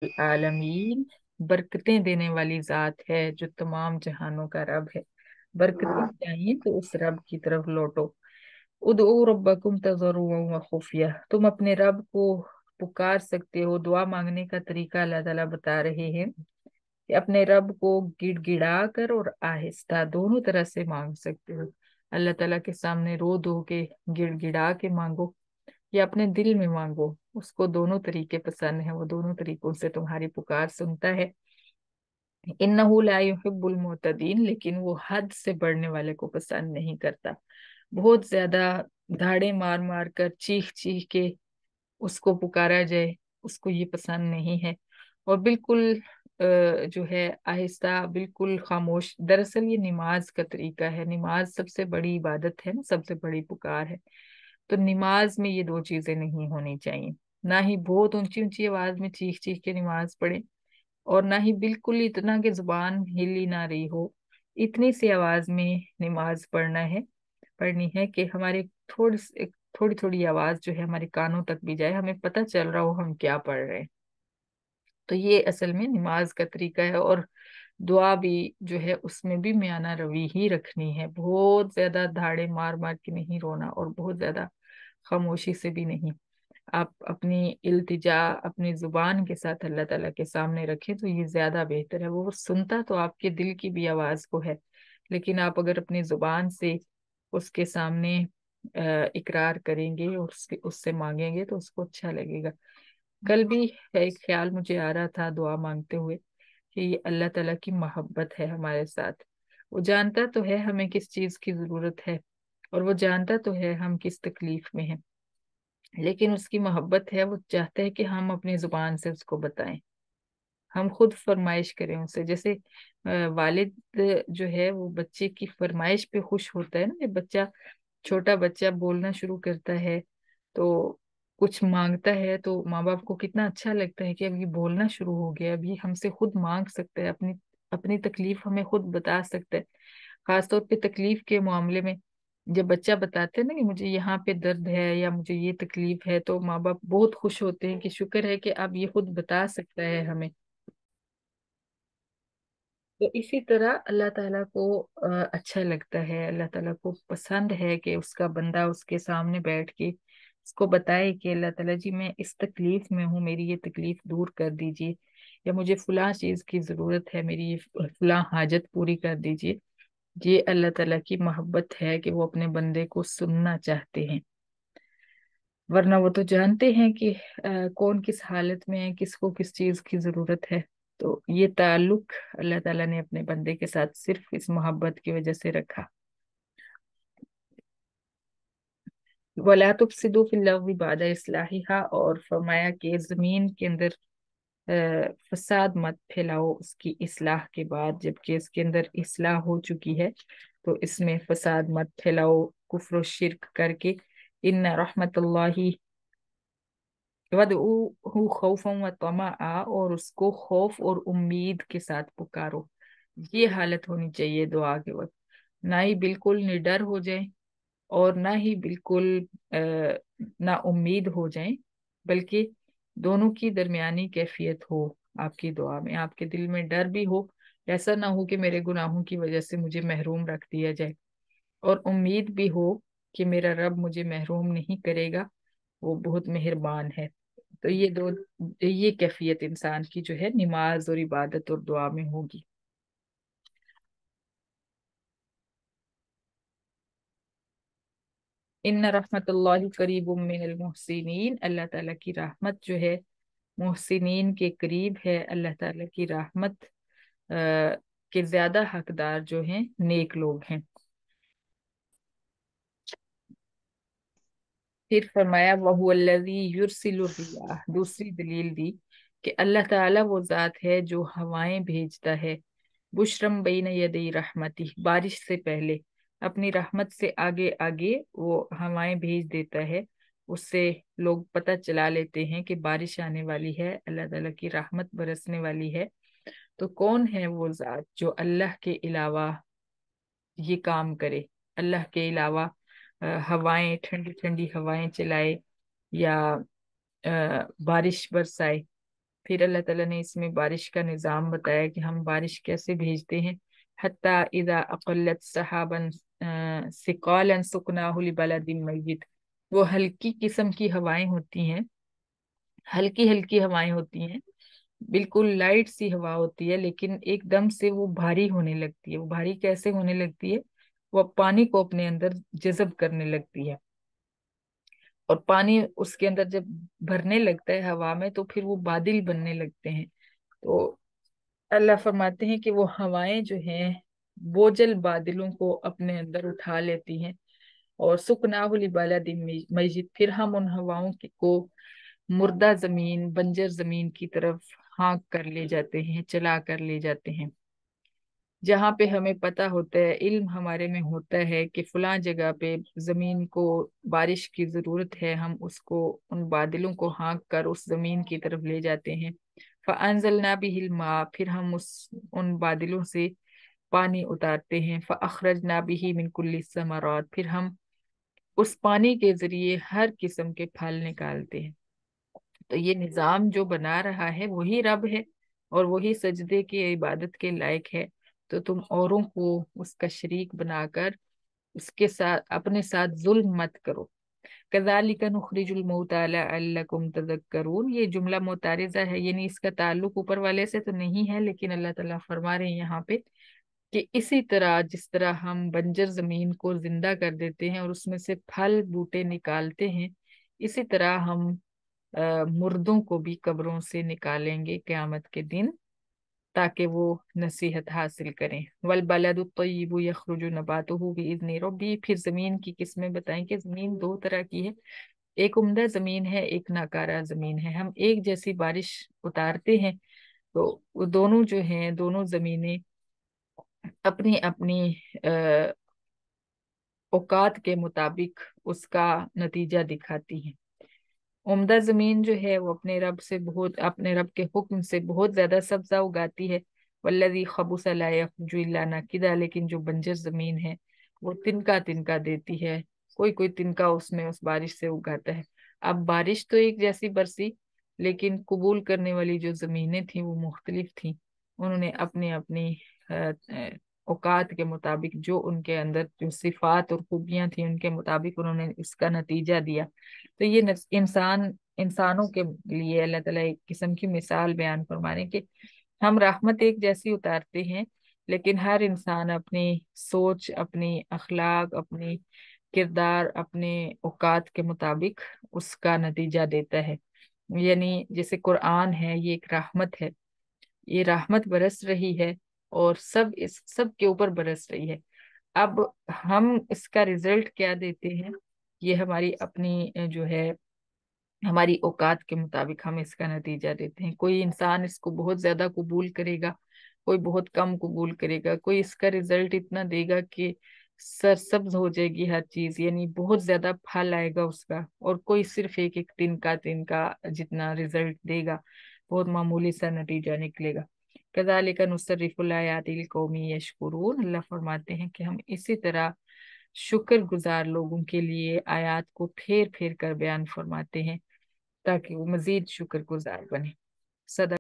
आलमीन, बरकतें देने वाली जात है जो तमाम जहानों का रब है। बरकतें चाहिए तो उस रब की तरफ लौटो। उदऊ रब्बकुम तज़र्रुअन व खुफिया, तुम अपने रब को पुकार सकते हो। दुआ मांगने का तरीका अल्लाह ताला बता रहे हैं कि अपने रब को गिड़गिड़ा कर और आहिस्ता दोनों तरह से मांग सकते हो। अल्लाह ताला के सामने रो धो के गिड़गिड़ा के मांगो या अपने दिल में मांगो, उसको दोनों तरीके पसंद है, वो दोनों तरीकों से तुम्हारी पुकार सुनता है। इन्नहु ला युहिब्बुल मुअतदीन, लेकिन वो हद से बढ़ने वाले को पसंद नहीं करता। बहुत ज्यादा धाड़े मार मार कर चीख चीख के उसको पुकारा जाए, उसको ये पसंद नहीं है। और बिल्कुल जो है आहिस्ता, बिल्कुल खामोश। दरअसल ये नमाज का तरीका है, नमाज सबसे बड़ी इबादत है ना, सबसे बड़ी पुकार है। तो नमाज में ये दो चीजें नहीं होनी चाहिए। ना ही बहुत ऊंची ऊंची आवाज में चीख चीख के नमाज पढ़े, और ना ही बिल्कुल इतना कि जुबान हिल ही ना रही हो। इतनी सी आवाज में नमाज पढ़नी है कि हमारे थोड़ी थोड़ी आवाज जो है हमारे कानों तक भी जाए, हमें पता चल रहा हो हम क्या पढ़ रहे हैं। तो ये असल में नमाज का तरीका है। और दुआ भी जो है उसमें भी मियाना रवि ही रखनी है, बहुत ज्यादा धाड़े मार मार के नहीं रोना और बहुत ज्यादा खामोशी से भी नहीं। आप अपनी इल्तिजा अपनी जुबान के साथ अल्लाह ताला के सामने रखें तो ये ज्यादा बेहतर है। वो सुनता तो आपके दिल की भी आवाज को है, लेकिन आप अगर अपनी जुबान से उसके सामने इकरार करेंगे और उससे मांगेंगे तो उसको अच्छा लगेगा। कल भी एक ख्याल मुझे आ रहा था दुआ मांगते हुए कि ये अल्लाह ताला की मोहब्बत है हमारे साथ। वो जानता तो है हमें किस चीज की जरूरत है, और वो जानता तो है हम किस तकलीफ में हैं, लेकिन उसकी मोहब्बत है, वो चाहता है कि हम अपनी जुबान से उसको बताएं, हम खुद फरमाइश करें उससे। जैसे वालिद जो है वो बच्चे की फरमाइश पे खुश होता है ना। जब बच्चा, छोटा बच्चा बोलना शुरू करता है तो कुछ मांगता है तो माँ बाप को कितना अच्छा लगता है कि अब ये बोलना शुरू हो गया, अब ये हमसे खुद मांग सकता है, अपनी अपनी तकलीफ हमें खुद बता सकता है। खासतौर पे तकलीफ के मामले में जब बच्चा बताते हैं ना कि मुझे यहाँ पे दर्द है या मुझे ये तकलीफ है, तो माँ बाप बहुत खुश होते हैं कि शुक्र है कि अब ये खुद बता सकता है हमें। तो इसी तरह अल्लाह ताला को अच्छा लगता है, अल्लाह ताला को पसंद है कि उसका बंदा उसके सामने बैठ के उसको बताए कि अल्लाह ताला जी मैं इस तकलीफ में हूँ, मेरी ये तकलीफ दूर कर दीजिए, या मुझे फलां चीज की जरूरत है, मेरी ये फलां हाजत पूरी कर दीजिए। ये अल्लाह ताला की मोहब्बत है कि वो अपने बंदे को सुनना चाहते हैं। वरना वो तो जानते हैं कि कौन किस हालत में है, किसको किस चीज की जरूरत है। तो ये ताल्लुक अल्लाह ताला ने अपने बंदे के साथ सिर्फ इस मोहब्बत की वजह से रखा। वला तुफसिदू फिल अर्दि बादा इस्लाहिहा, और फरमाया कि जमीन के अंदर फसाद मत फैलाओ उसकी इस्लाह के बाद, जबकि इसके अंदर इस्लाह हो चुकी है। तो इसमें फसाद मत फैलाओ कुफ्र और शिर्क करके। इन्ना रहमतुल्लाहि वदऊहु खौफन व तमआ, और उसको खौफ और उम्मीद के साथ पुकारो। ये हालत होनी चाहिए दुआ के वक्त। ना ही बिल्कुल निडर हो जाए और ना ही बिल्कुल ना उम्मीद हो जाए, बल्कि दोनों की दरमियानी कैफियत हो आपकी दुआ में। आपके दिल में डर भी हो, ऐसा ना हो कि मेरे गुनाहों की वजह से मुझे महरूम रख दिया जाए, और उम्मीद भी हो कि मेरा रब मुझे महरूम नहीं करेगा, वो बहुत मेहरबान है। तो ये कैफियत इंसान की जो है नमाज और इबादत और दुआ में होगी। इन्न रहमतुल्लाहि करीबुम मिनल मुहसिनीन, अल्लाह ताला की रहमत जो है मुहसिनीन के करीब है। अल्लाह ताला की रहमत के ज्यादा हकदार जो हैं नेक लोग हैं। फिर फरमाया वहुवल्लज़ी युरसिलुर रियाह, दूसरी दलील दी कि अल्लाह ताला वो जात है जो हवाएं भेजता है। बुशरम बैन यदई रहमती, बारिश से पहले, अपनी रहमत से आगे आगे वो हवाएं भेज देता है। उससे लोग पता चला लेते हैं कि बारिश आने वाली है, अल्लाह ताला की रहमत बरसने वाली है। तो कौन है वो जात जो अल्लाह के अलावा ये काम करे, अल्लाह के अलावा हवाएं, ठंडी ठंडी हवाएं चलाए या बारिश बरसाए। پھر اللہ تعالیٰ نے اس میں بارش کا نظام بتایا کہ ہم بارش کیسے بھیجتے ہیں. حتی اذا اقلت سحابا ثقالا سقناہ لبلد میت. وہ ہلکی قسم کی ہوائیں ہوتی ہیں، ہلکی ہلکی ہوائیں ہوتی ہیں، بالکل لائٹ سی ہوا ہوتی ہے، لیکن ایک دم سے وہ بھاری ہونے لگتی ہے. وہ بھاری کیسے ہونے لگتی ہے؟ وہ پانی کو اپنے اندر جذب کرنے لگتی ہے، اور پانی اس کے اندر جب بھرنے لگتا ہے ہوا میں تو پھر وہ بادل بننے لگتے ہیں. تو اللہ فرماتے ہیں کہ وہ ہوائیں جو ہیں بوجھل بادلوں کو اپنے اندر اٹھا لیتی ہیں. اور سکناہ لبلد میت، پھر ہم ان ہواؤں کو مردہ زمین، بنجر زمین کی طرف ہانک کر لے جاتے ہیں، چلا کر لے جاتے ہیں. جہاں پہ ہمیں پتہ ہوتا ہے، علم ہمارے میں ہوتا ہے کہ فلاں جگہ پہ زمین کو بارش کی ضرورت ہے، ہم اس کو، ان بادلوں کو ہانک کر اس زمین کی طرف لے جاتے ہیں. فَأَنزَلْنَا بِهِ الْمَاءَ، پھر ہم ان بادلوں سے پانی اتارتے ہیں. فَأَخْرَجْنَا بِهِ مِنْ كُلِّ الثَّمَرَاتِ، پھر ہم اس پانی کے ذریعے ہر قسم کے پھل نکالتے ہیں. تو یہ نظام جو بنا رہا ہے وہی رب ہے، اور وہی سجدے کی عبادت کے لائق ہے. تو تم اوروں کو اس کا شریک بنا کر اس کے ساتھ اپنے ساتھ ظلم مت کرو. کذالک نخرج الموتى لعلکم تذکرون، یہ جملہ معترضہ ہے، یعنی اس کا تعلق اوپر والے سے تو نہیں ہے، لیکن اللہ تعالیٰ فرما رہے ہیں یہاں پہ کہ اسی طرح جس طرح ہم بنجر زمین کو زندہ کر دیتے ہیں اور اس میں سے پھل بوٹے نکالتے ہیں، اسی طرح ہم مردوں کو بھی قبروں سے نکالیں گے قیامت کے دن، تاکہ وہ نصیحت حاصل کریں. والبلد الطیب یخرج نباتہ بإذن ربی، پھر زمین کی قسمیں بتائیں کہ زمین دو طرح کی ہے، ایک عمدہ زمین ہے، ایک ناکارہ زمین ہے. ہم ایک جیسی بارش اتارتے ہیں تو وہ دونوں جو ہیں، دونوں زمینیں اپنی اپنی اوقات کے مطابق اس کا نتیجہ دکھاتی ہیں. عمدہ زمین جو ہے وہ اپنے رب کے حکم سے بہت زیادہ سبزہ اگاتی ہے. والذی خبث لا یخرج الا نکدا، لیکن جو بنجر زمین ہے وہ تنکا تنکا دیتی ہے، کوئی کوئی تنکا اس میں اس بارش سے اگاتا ہے. اب بارش تو ایک جیسی برسی، لیکن قبول کرنے والی جو زمینیں تھیں وہ مختلف تھیں. انہوں نے اپنی اپنی اوقات کے مطابق، جو ان کے اندر جو صفات اور خوبیاں تھیں ان کے مطابق انہوں نے اس کا نتیجہ دیا. تو یہ انسانوں کے لیے اللہ تعالیٰ ایک قسم کی مثال بیان فرمانے کہ ہم رحمت ایک جیسی اتارتے ہیں، لیکن ہر انسان اپنی سوچ، اپنی اخلاق، اپنی کردار، اپنے اوقات کے مطابق اس کا نتیجہ دیتا ہے. یعنی جیسے قرآن ہے، یہ ایک رحمت ہے، یہ رحمت برس رہی ہے اور سب کے اوپر برس رہی ہے. اب ہم اس کا رزلٹ کیا دیتے ہیں، یہ ہماری اپنی جو ہے ہماری اوقات کے مطابق ہم اس کا نتیجہ دیتے ہیں. کوئی انسان اس کو بہت زیادہ قبول کرے گا، کوئی بہت کم قبول کرے گا، کوئی اس کا رزلٹ اتنا دے گا کہ سرسبز ہو جائے گی ہر چیز، یعنی بہت زیادہ پھل آئے گا اس کا، اور کوئی صرف ایک ایک تن کا جتنا رزلٹ دے گا، بہت معمولی سا نتیجہ نکلے گا. کذالک نصرف الآیات لقوم یشکرون، اللہ فرماتے ہیں کہ ہم اسی طرح شکر گزار لوگوں کے لیے آیات کو پھیر پھیر کر بیان فرماتے ہیں تاکہ وہ مزید شکر گزار بنے. صدق